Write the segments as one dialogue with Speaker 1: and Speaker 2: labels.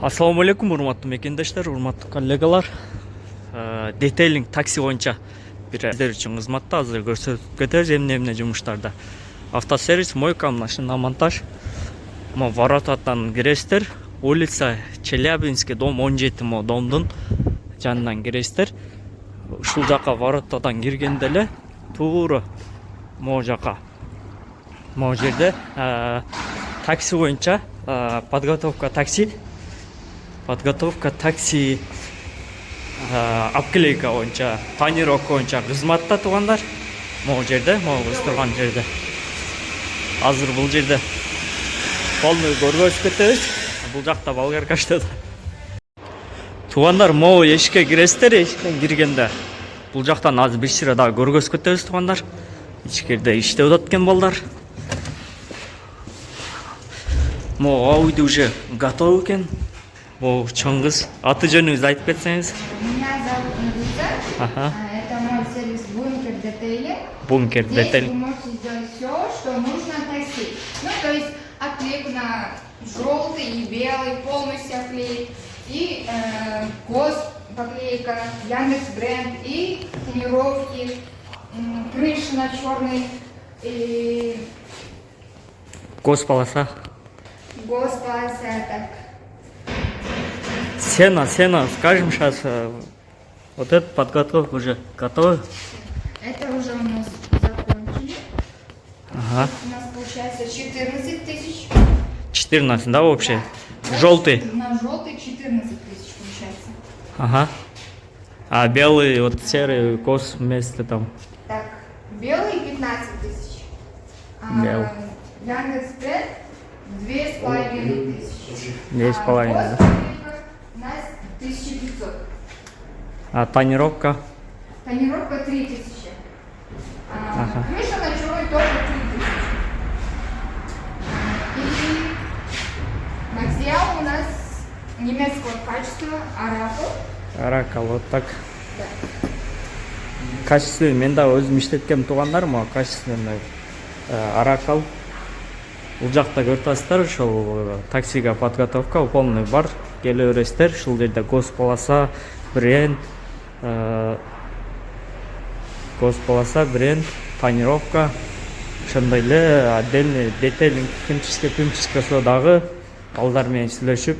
Speaker 1: Ассаламу алейкум, урматтуу мекендештер, урматтуу коллегалар. Детейлинг такси боюнча бир сиздер үчүн кызматта азыр көрсөтүп кетебиз эмне жумуштарда. Автосервис, мойка, шиномонтаж. Воротадан киресиздер. Улица Челябинский, дом 17, домдун жанынан киресиздер. Ушул жака воротадан киргенде эле туура могу жака, могу жерде такси боюнча подготовка такси обклейка боюнча, тонировка боюнча кызматта туугандар. Могу жерде, могу биз турган жерде. Азыр бул жерде полный көргөзүп кетебиз. Бул жакта болгаркаштада. Туугандар, могу эшикке киресиздер. Эшиктен киргенде бул жактан азыр бир сыйра дагы көргөзүп кетебиз туугандар. Ичкерде иштеп атат экен балдар. Могу Ауди уже готов экен. Могу чоң кыз. Аты жөнүңүздү айтып кетсеңиз.
Speaker 2: Меня зовут Надежда. Это мой сервис Бункер Детейлинг.
Speaker 1: Бункер
Speaker 2: Здесь
Speaker 1: Детейлинг.
Speaker 2: вы можете сделать все, что нужно такси. Ну, то есть отклейку на желтый и белый, полностью отклеить. И поклейка, Яндекс бренд, и тонировки, крыша на черный, и
Speaker 1: Госполоса.
Speaker 2: госполоса, так.
Speaker 1: Сено, скажем сейчас, вот эта подготовка уже готова.
Speaker 2: Это уже у нас закончили.
Speaker 1: Ага.
Speaker 2: У нас получается 14 тысяч.
Speaker 1: 14, да, вообще? Желтый.
Speaker 2: На желтый 14 тысяч получается.
Speaker 1: Ага. А белый, вот серый, кос вместе там.
Speaker 2: Так, белый 15 тысяч.
Speaker 1: Белый.
Speaker 2: Яндекс бренд 2,5 тысячи.
Speaker 1: 2,5, да.
Speaker 2: У нас 1500.
Speaker 1: А тонировка?
Speaker 2: Тонировка 3000.
Speaker 1: Ага.
Speaker 2: Крыша на черный тоже 3000. И материал у нас немецкого качества,
Speaker 1: Арака, вот так.
Speaker 2: Да.
Speaker 1: Качественный, мен да өзүм иштеткем туугандар, мага качественный аракал. Бул жакта көрүп атасыздар, ошол таксига подготовка полный бар. Келе бересиздер, ушул жерде госполоса, бренд, тонировка, ошондой эле отдельный детейлинг, технический дагы балдар менен сүйлөшүп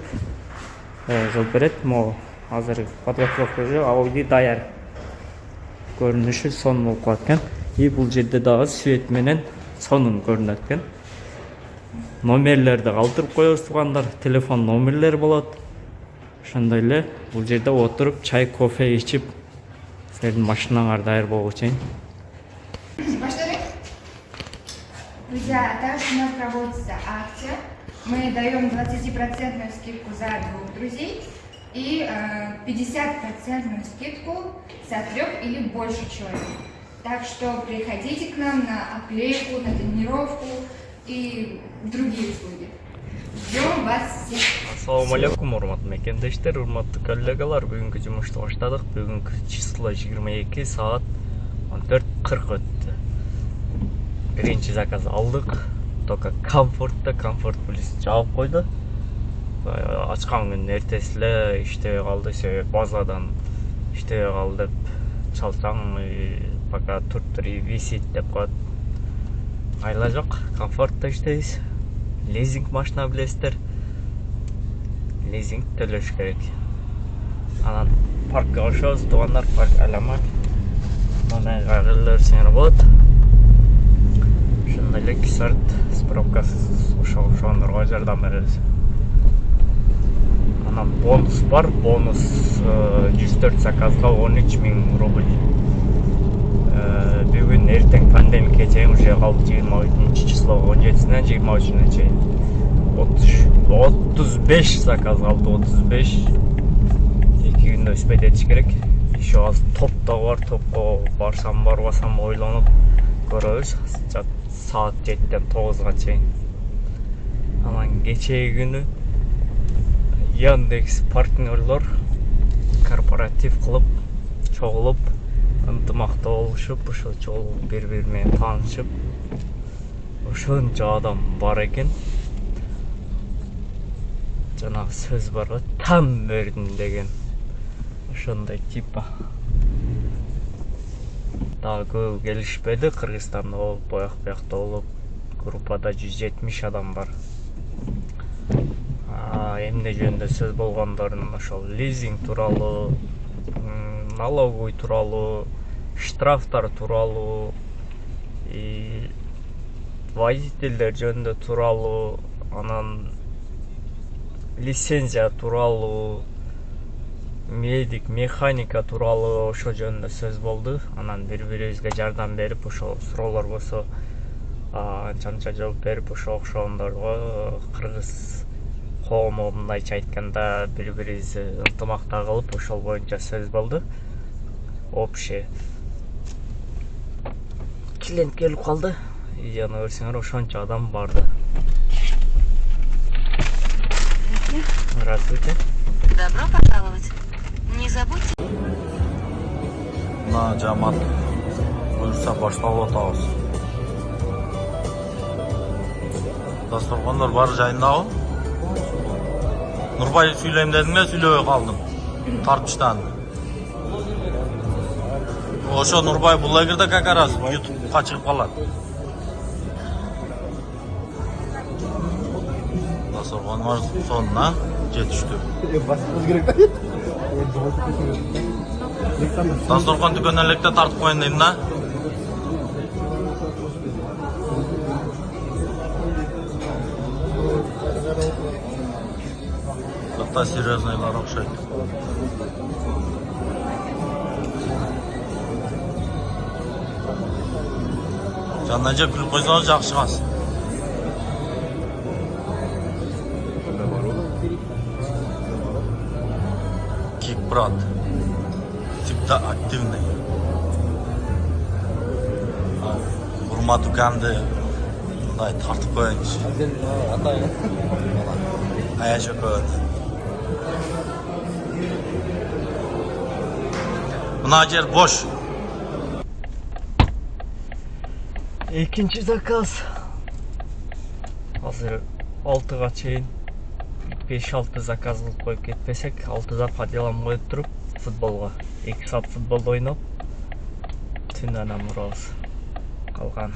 Speaker 1: кылып берет. Могу азыр подготовка уже Ауди даяр. Көрүнүшү сонун болуп калат экен. И бул жерде дагы свет менен сонун көрүнөт экен. Номерлерди калтырып коебуз туугандар, телефон номерлери болот. Ошондой эле бул жерде отуруп чай, кофе ичип, силердин машинаңар даяр болгу чейин.
Speaker 2: Повторим. Друзья, также у нас проводится акция. Мы даем 20% скидку за 2 друзей и 50% скидку за 3 или больше человек. Так что приходите к нам на обклейку, на тонировку и другие услуги. Ждем вас всех.
Speaker 1: Ассаламу алейкум, урматтуу мекендештер, урматтуу коллегалар. Бүгүнкү жумушту баштадык. Бүгүнкү число 22 саат 14:40 өттү. Биринчи заказ алдык. Только комфорт плюс жаап койду. Ачкан күн эртеси эле иштебей калды, себеп базадан иштебей калды деп чалсаң, пока туруп висит деп коет. Айла жок, комфортто иштейбиз. Лизинг машина билесиздер. Лизинг төлөш керек. Анан паркка кошобуз, туугандар, парк аламат. Мына кагылар сеңер болот. Ошондой эле кисарт справкасыз ошондорго жардам беребиз. Анан бонус бар, бонус 104 заказга 13 000 рубль. Бүгүн эртең пандемикке чейин уже калды 23 числого 17-синен 23-үнө чейин. 35 заказ калды, 35. 2 күндө өспөйт этиш керек. Еще аз топто бар, топко барсам барбасам ойлонуп көрөбүз. Saat 7-ден 9-га чейин. Анан кечеги күнү Яндекс партнерлор корпоратив кылып, чогулуп, ынтымактуу болушуп, ошо чогулуп бири-бири менен таанышып, ошончо адам бар экен. жанагы сөз бар го, там бердим деген. Ошондой типа. Дагы көп келишпеди. Кыргызстанда болуп, буякта болуп, группада 170 адам бар. Эмне жөнүндө сөз болгондорун ошол лизинг тууралуу, налоговый тууралуу, штрафтар тууралуу, водительдер жөнүндө тууралуу, анан лицензия тууралуу, медик, механика тууралуу ошо жөнүндө сөз болду. Анан бири-бирибизге жардам берип, ошол суроолор болсо анча жооп берип, ошо окшогондорго кыргыз коому мындайча айтканда бири-бирибизди ынтымакта кылып, ошол боюнча сөз болду. Общий клиент келип калды. Жана көрсөңөр ошончо адам барды. Здравствуйте.
Speaker 3: Добро пожаловать. Не забудьте.
Speaker 4: Мына жаман буюрса башталып атабыз. Дасторкондор бары жайындабы? Нурбай сүйлөйм дедим эле, сүйлөбөй калдым. Тартыштан. Ошо Нурбай бул эгерде как раз YouTube'га чыгып калат. Дасторкондар сонуна жетиштүү. Дасторкон дүкөнүнөн электе тартып коеюн дейм да. Ката серьезныйлар окшойт. Жанына жеп күлүп койсоңуз жакшы чыгасыз. Кик брат. Всегда активный. Урма дүканды мындай тартып коеюнчу. Ая шоколад. Мына жер бош.
Speaker 1: Экинчи заказ. Азыр 6га чейин 5-6 заказ кылып коюп кетпесек, 6-да по делам коюп туруп футболго 2 саат футбол ойноп түн анан мурабыз. Калган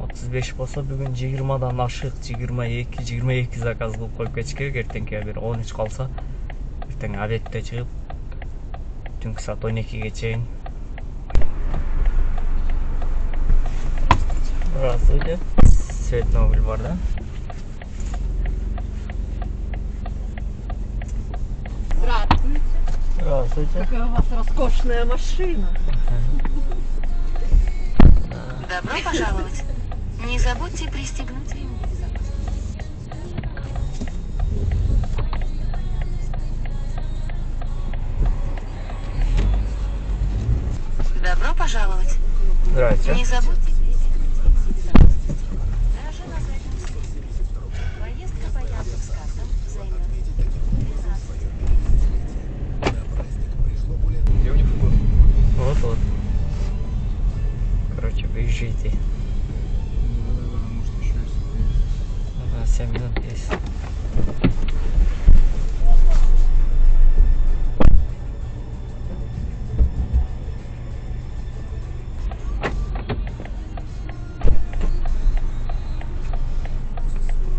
Speaker 1: 35 болсо бүгүн 20дан ашык, 22 заказ кылып коюп кетиш керек. Эртеңки бир 13 калса, эртең обедте чыгып түнкү саат 12ге чейин. Здравствуйте. Цветной бар, да?
Speaker 3: Здравствуйте.
Speaker 1: Здравствуйте.
Speaker 3: Какая у вас роскошная машина. Добро пожаловать. Не забудьте пристегнуть ремень безопасности. Добро пожаловать.
Speaker 1: Здравствуйте.
Speaker 3: Не забудьте пристегнуть ремень безопасности. Даже на заднем сиденье. Поездка по Яндекс.Картам займет 12 минут.
Speaker 1: Вот. Короче, выезжайте. 7 минут есть.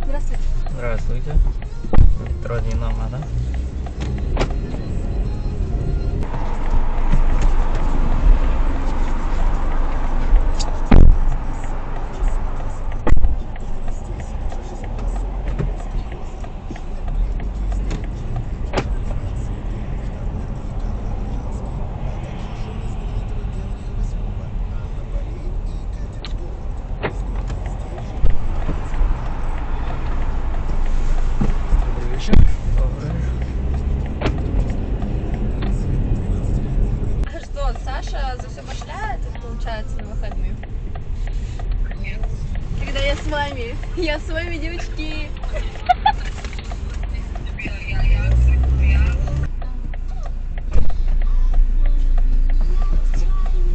Speaker 3: Здравствуйте.
Speaker 1: Здравствуйте. Метро Динамо, да?
Speaker 5: Что, Саша за все башляет, получается, на выходные? Когда я с вами. Я с вами, девочки.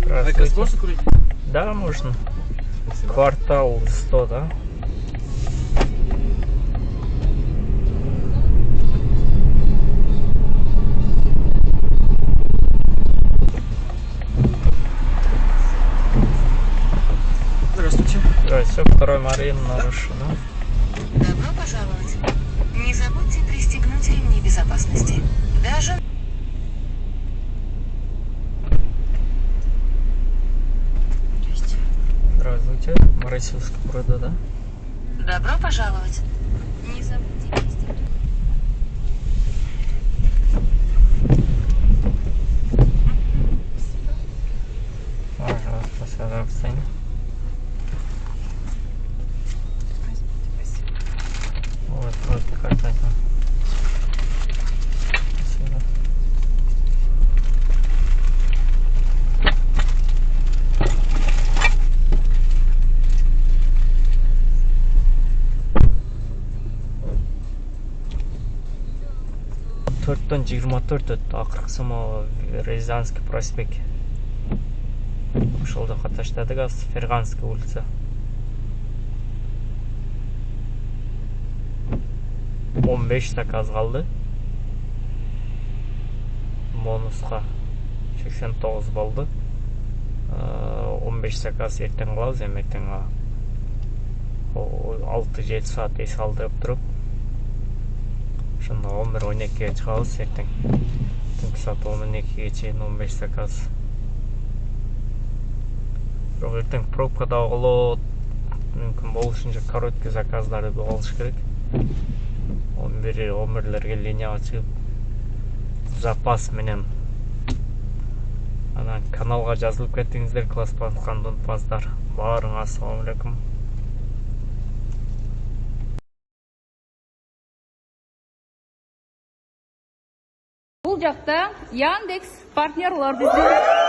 Speaker 1: Здравствуйте. Да, можно. Квартал 100, да? Второй Марин нарушено.
Speaker 3: Добро пожаловать. Не забудьте пристегнуть ремни безопасности. Даже...
Speaker 1: Здравствуйте. Марисовск вроде, да?
Speaker 3: Добро пожаловать. Не забудьте пристегнуть.
Speaker 1: Пожалуйста, сюда встань. Вот, карточка. Спасибо. Төрттөн 24 өттү. Акыркысы могу Рязанский проспект. Ошол жака таштадык, азыр Ферганский улица. 15 заказ калды. Бонуска 89 болду. 15 заказ эртең кылабыз, эми эртең 6-7 саат эс алдырып туруп. Ошондо 11-12-ге чыгабыз эртең. Түнкү саат 12-ге чейин 15 заказ. Бирок эртең пробка да болот. Мүмкүн болушунча короткий заказдарды алыш керек. 11-11лерге линияга чыгып запас менен анан каналга жазылып кеттиңиздер, класс бантканды унутпаңыздар. Баарыңа ассалам алейкум.
Speaker 6: Бул жакта Яндекс партнерлор биздин